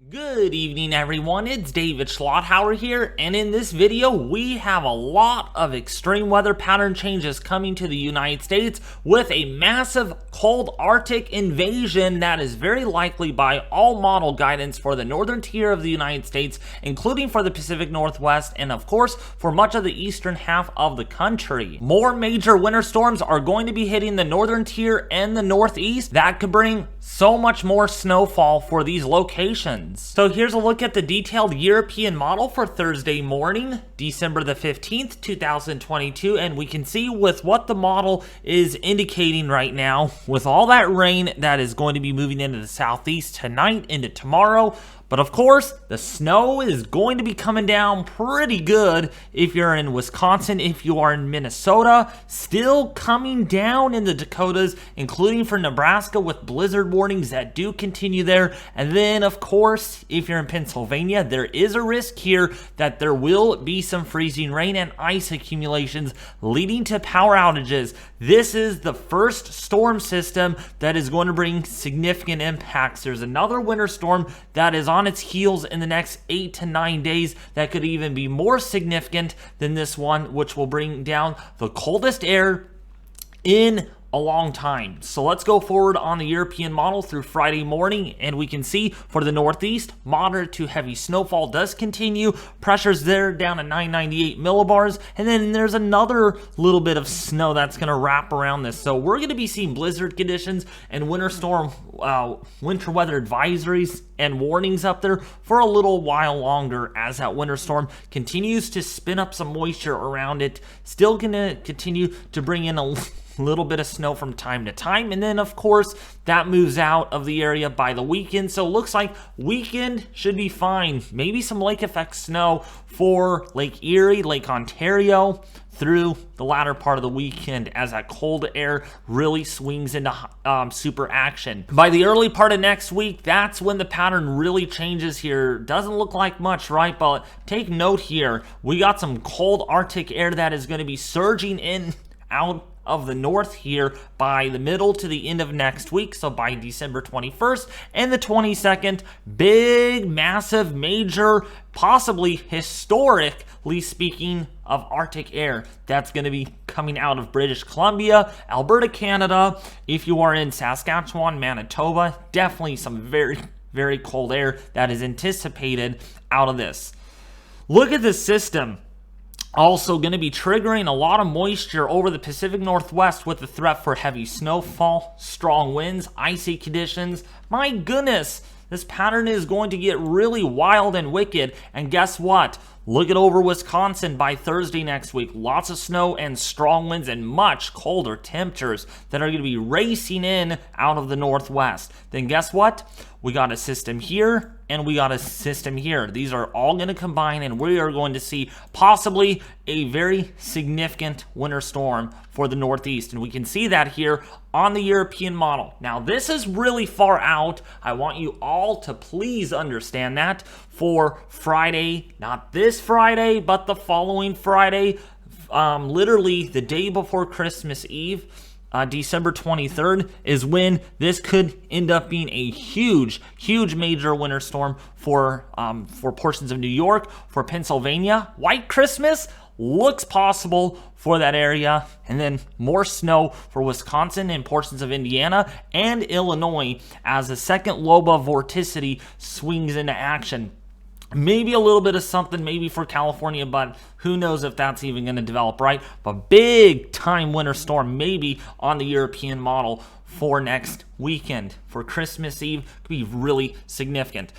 Good evening everyone, it's David Schlotthauer here, and in this video we have a lot of extreme weather pattern changes coming to the United States with a massive cold Arctic invasion that is very likely by all model guidance for the northern tier of the United States, including for the Pacific Northwest and of course for much of the eastern half of the country. More major winter storms are going to be hitting the northern tier and the northeast that could bring so much more snowfall for these locations. So here's a look at the detailed European model for Thursday morning, December the 15th, 2022, and we can see with what the model is indicating right now, with all that rain that is going to be moving into the southeast tonight, into tomorrow. But of course, the snow is going to be coming down pretty good if you're in Wisconsin, if you are in Minnesota, still coming down in the Dakotas, including for Nebraska with blizzard warnings that do continue there. And then of course, if you're in Pennsylvania, there is a risk here that there will be some freezing rain and ice accumulations leading to power outages. This is the first storm system that is going to bring significant impacts. There's another winter storm that is on its heels in the next 8 to 9 days that could even be more significant than this one, which will bring down the coldest air in a long time. So let's go forward on the European model through Friday morning, and we can see for the northeast, moderate to heavy snowfall does continue. Pressure's there down at 998 millibars, and then there's another little bit of snow that's going to wrap around this. So we're going to be seeing blizzard conditions and winter weather advisories and warnings up there for a little while longer as that winter storm continues to spin up some moisture around it. Still going to continue to bring in a little bit of snow from time to time, and then of course that moves out of the area by the weekend. So it looks like weekend should be fine. Maybe some lake effect snow for Lake Erie, Lake Ontario through the latter part of the weekend as that cold air really swings into super action. By the early part of next week, that's when the pattern really changes here. Doesn't look like much, right? But take note here, we got some cold Arctic air that is going to be surging in out of the north here by the middle to the end of next week. So by December 21st and the 22nd, big, massive, major, possibly historically speaking, of Arctic air that's going to be coming out of British Columbia, Alberta, Canada. If you are in Saskatchewan, Manitoba, definitely some very, very cold air that is anticipated out of this. Look at this system. Also going to be triggering a lot of moisture over the Pacific Northwest with the threat for heavy snowfall, strong winds, icy conditions. My goodness, this pattern is going to get really wild and wicked. And guess what? Look at over Wisconsin by Thursday next week. Lots of snow and strong winds and much colder temperatures that are going to be racing in out of the northwest. Then guess what? We got a system here and we got a system here. These are all going to combine, and we are going to see possibly a very significant winter storm for the northeast. And we can see that here on the European model. Now, this is really far out. I want you all to please understand that for Friday, not this Friday, but the following Friday, literally the day before Christmas Eve. December 23rd is when this could end up being a huge major winter storm for portions of New York, for Pennsylvania. White Christmas looks possible for that area, and then more snow for Wisconsin and portions of Indiana and Illinois as the second loba vorticity swings into action. Maybe a little bit of something maybe for California, but who knows if that's even going to develop, right? But big time winter storm maybe on the European model for next weekend. For Christmas Eve, could be really significant.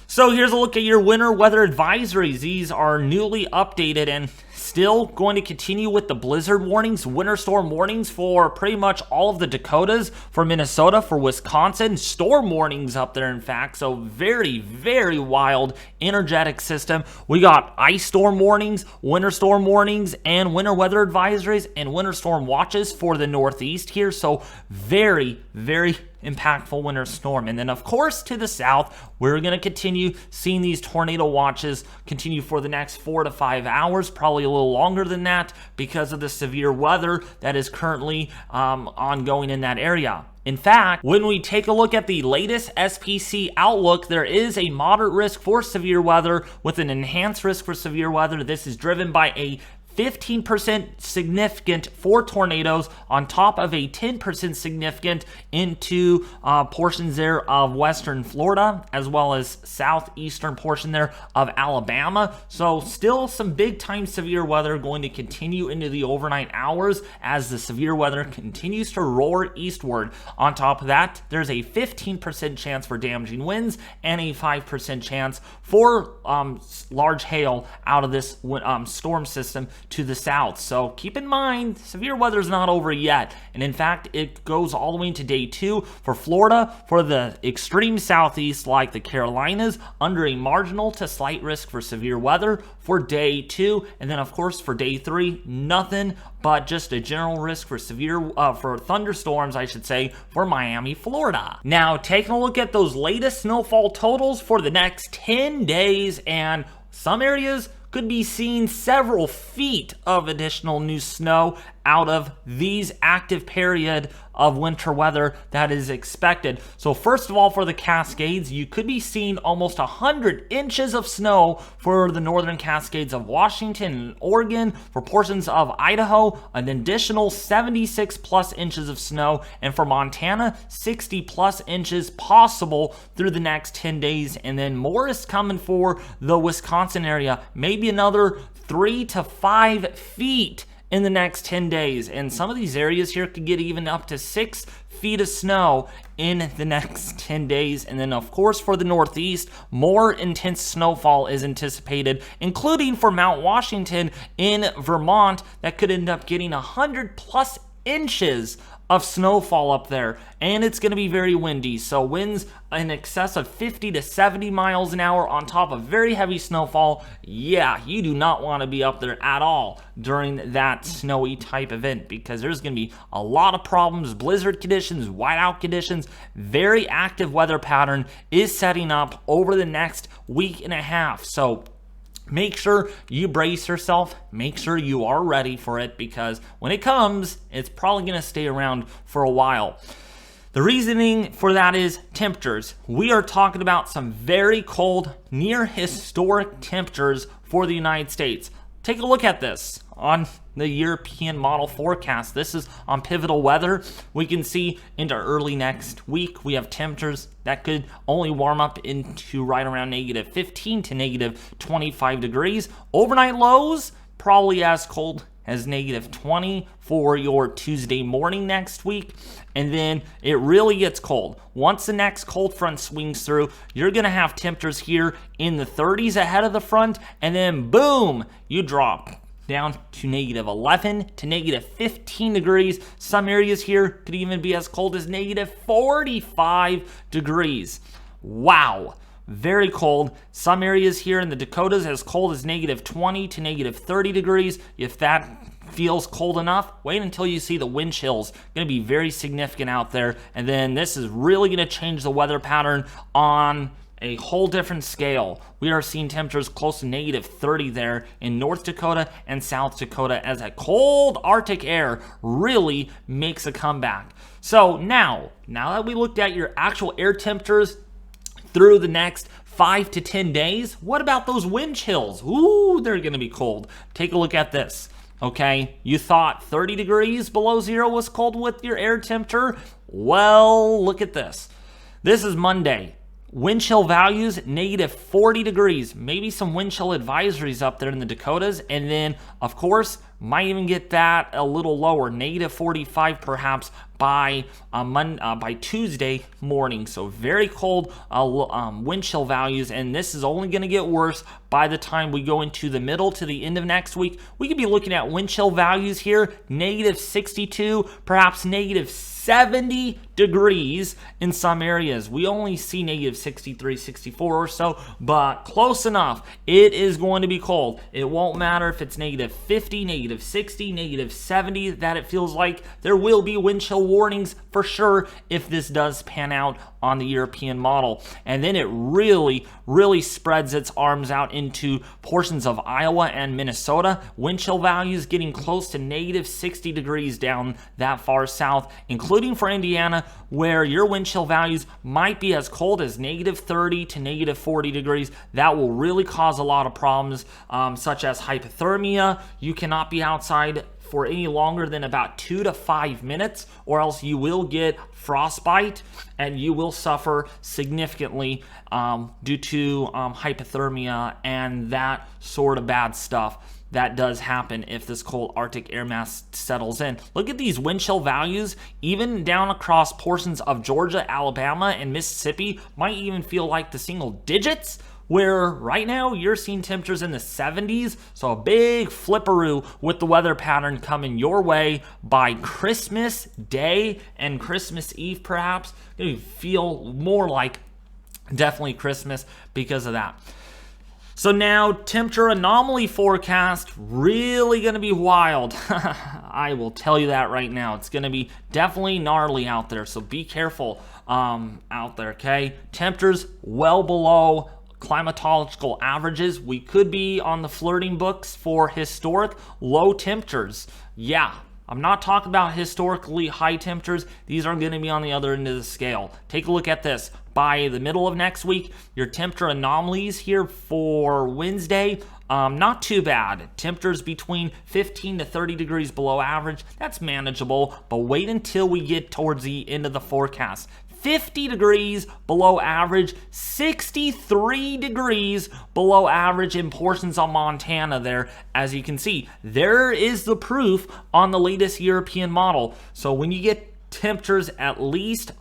So here's a look at your winter weather advisories. These are newly updated and still going to continue with the blizzard warnings, winter storm warnings for pretty much all of the Dakotas, for Minnesota, for Wisconsin, storm warnings up there in fact. So very, very wild, energetic system. We got ice storm warnings, winter storm warnings, and winter weather advisories and winter storm watches for the northeast here. So very, very impactful winter storm. And then of course to the south, we're going to continue seeing these tornado watches continue for the next 4 to 5 hours, probably a little longer than that because of the severe weather that is currently ongoing in that area. In fact, when we take a look at the latest SPC Outlook, there is a moderate risk for severe weather with an enhanced risk for severe weather. This is driven by a 15% significant for tornadoes on top of a 10% significant into portions there of western Florida, as well as southeastern portion there of Alabama. So still some big time severe weather going to continue into the overnight hours as the severe weather continues to roar eastward. On top of that, there's a 15% chance for damaging winds and a 5% chance for large hail out of this storm system to the south. So keep in mind, severe weather is not over yet. And in fact, it goes all the way into day 2 for Florida, for the extreme southeast like the Carolinas, under a marginal to slight risk for severe weather for day 2. And then of course for day 3, nothing but just a general risk for for thunderstorms, I should say, for Miami, Florida. Now, taking a look at those latest snowfall totals for the next 10 days, and some areas could be seeing several feet of additional new snow out of these active period of winter weather that is expected. So first of all, for the Cascades, you could be seeing almost 100 inches of snow for the northern Cascades of Washington and Oregon, for portions of Idaho, an additional 76 plus inches of snow, and for Montana, 60 plus inches possible through the next 10 days. And then more is coming for the Wisconsin area, maybe another 3 to 5 feet in the next 10 days. And some of these areas here could get even up to 6 feet of snow in the next 10 days. And then of course for the Northeast, more intense snowfall is anticipated, including for Mount Washington in Vermont, that could end up getting 100 plus inches of snowfall up there, and it's going to be very windy. So winds in excess of 50 to 70 miles an hour on top of very heavy snowfall. Yeah, you do not want to be up there at all during that snowy type event, because there's going to be a lot of problems, blizzard conditions, whiteout conditions. Very active weather pattern is setting up over the next week and a half. So make sure you brace yourself, make sure you are ready for it, because when it comes, it's probably going to stay around for a while. The reasoning for that is temperatures. We are talking about some very cold, near historic temperatures for the United States. Take a look at this on the European model forecast. This is on Pivotal Weather. We can see into early next week, we have temperatures that could only warm up into right around negative 15 to negative 25 degrees. Overnight lows, probably as cold as negative 20 for your Tuesday morning next week. And then it really gets cold. Once the next cold front swings through, you're going to have temperatures here in the 30s ahead of the front, and then boom, you drop down to negative 11 to negative 15 degrees. Some areas here could even be as cold as negative 45 degrees. Wow. Very cold. Some areas here in the Dakotas as cold as negative 20 to negative 30 degrees. If that feels cold enough, wait until you see the wind chills. Going to be very significant out there. And then this is really going to change the weather pattern on a whole different scale. We are seeing temperatures close to negative 30 there in North Dakota and South Dakota as that cold Arctic air really makes a comeback. So now that we looked at your actual air temperatures through the next 5 to 10 days, what about those wind chills? Ooh, they're going to be cold. Take a look at this. Okay, you thought 30 degrees below zero was cold with your air temperature? Well, look at this. This is Monday. Wind chill values, negative 40 degrees. Maybe some wind chill advisories up there in the Dakotas. And then, of course, might even get that a little lower, negative 45 perhaps by Tuesday morning. So very cold wind chill values, and this is only going to get worse by the time we go into the middle to the end of next week. We could be looking at wind chill values here, negative 62, perhaps negative 70 degrees in some areas. We only see negative 63, 64 or so, but close enough. It is going to be cold. It won't matter if it's negative 50, negative 60, negative 70, that it feels like. There will be wind chill warnings for sure if this does pan out on the European model. And then it really spreads its arms out into portions of Iowa and Minnesota. Wind chill values getting close to negative 60 degrees down that far south, including for Indiana, where your wind chill values might be as cold as negative 30 to negative 40 degrees. That will really cause a lot of problems, such as hypothermia. You cannot be outside for any longer than about 2 to 5 minutes, or else you will get frostbite and you will suffer significantly due to hypothermia and that sort of bad stuff that does happen if this cold Arctic air mass settles in. Look at these wind chill values, even down across portions of Georgia, Alabama, and Mississippi, might even feel like the single digits, where right now you're seeing temperatures in the 70s. So a big flipperoo with the weather pattern coming your way by Christmas Day and Christmas Eve, perhaps. You feel more like definitely Christmas because of that. So now, temperature anomaly forecast, really going to be wild. I will tell you that right now. It's going to be definitely gnarly out there, so be careful out there, okay? Temperatures well below climatological averages. We could be on the flirting books for historic low temperatures. Yeah, I'm not talking about historically high temperatures. These are going to be on the other end of the scale. Take a look at this. By the middle of next week, your temperature anomalies here for Wednesday, not too bad. Temperatures between 15 to 30 degrees below average. That's manageable, but wait until we get towards the end of the forecast. 50 degrees below average, 63 degrees below average in portions of Montana there. As you can see, there is the proof on the latest European model. So when you get temperatures at least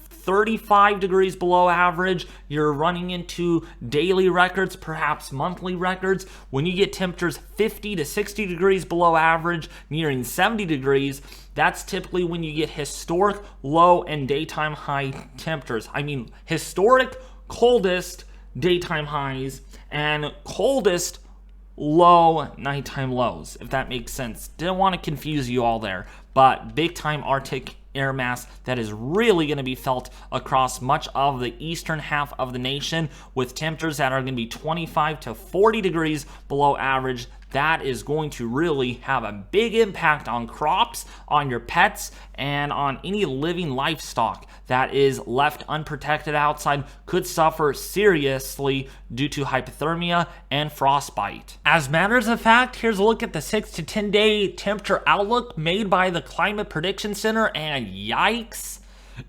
35 degrees below average, you're running into daily records, perhaps monthly records. When you get temperatures 50 to 60 degrees below average, nearing 70 degrees, that's typically when you get historic low and daytime high temperatures. I mean, historic coldest daytime highs and coldest low nighttime lows, if that makes sense. Didn't want to confuse you all there, but big time Arctic air mass that is really going to be felt across much of the eastern half of the nation, with temperatures that are going to be 25 to 40 degrees below average. That is going to really have a big impact on crops, on your pets, and on any living livestock that is left unprotected outside. Could suffer seriously due to hypothermia and frostbite. As matters of fact, here's a look at the 6 to 10 day temperature outlook made by the Climate Prediction Center, and yikes,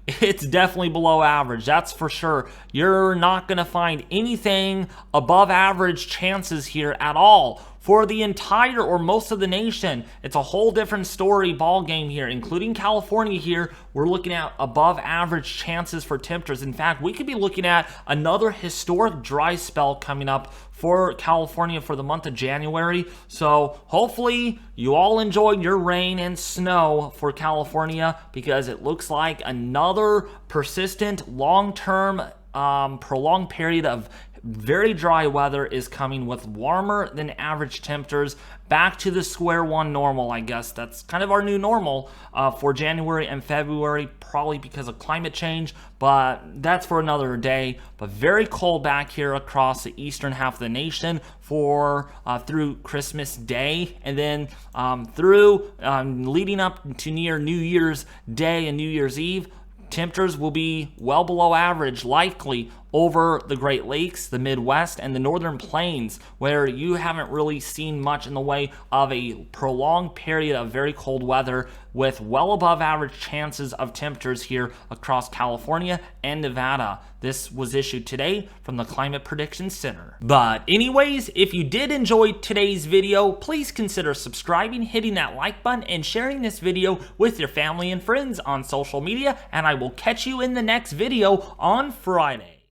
it's definitely below average, that's for sure. You're not going to find anything above average chances here at all. For the entire or most of the nation, it's a whole different story ball game here, including California here. We're looking at above average chances for temperatures. In fact, we could be looking at another historic dry spell coming up for California for the month of January. So hopefully you all enjoyed your rain and snow for California, because it looks like another persistent, long-term, prolonged period of very dry weather is coming, with warmer than average temperatures. Back to the square one normal, I guess. That's kind of our new normal for January and February, probably because of climate change, but that's for another day. But very cold back here across the eastern half of the nation for through Christmas Day, and then through leading up to near New Year's Day and New Year's Eve. Temperatures will be well below average, likely over the Great Lakes, the Midwest, and the Northern Plains, where you haven't really seen much in the way of a prolonged period of very cold weather, with well above average chances of temperatures here across California and Nevada. This was issued today from the Climate Prediction Center. But anyways, if you did enjoy today's video, please consider subscribing, hitting that like button, and sharing this video with your family and friends on social media, and I will catch you in the next video on Friday.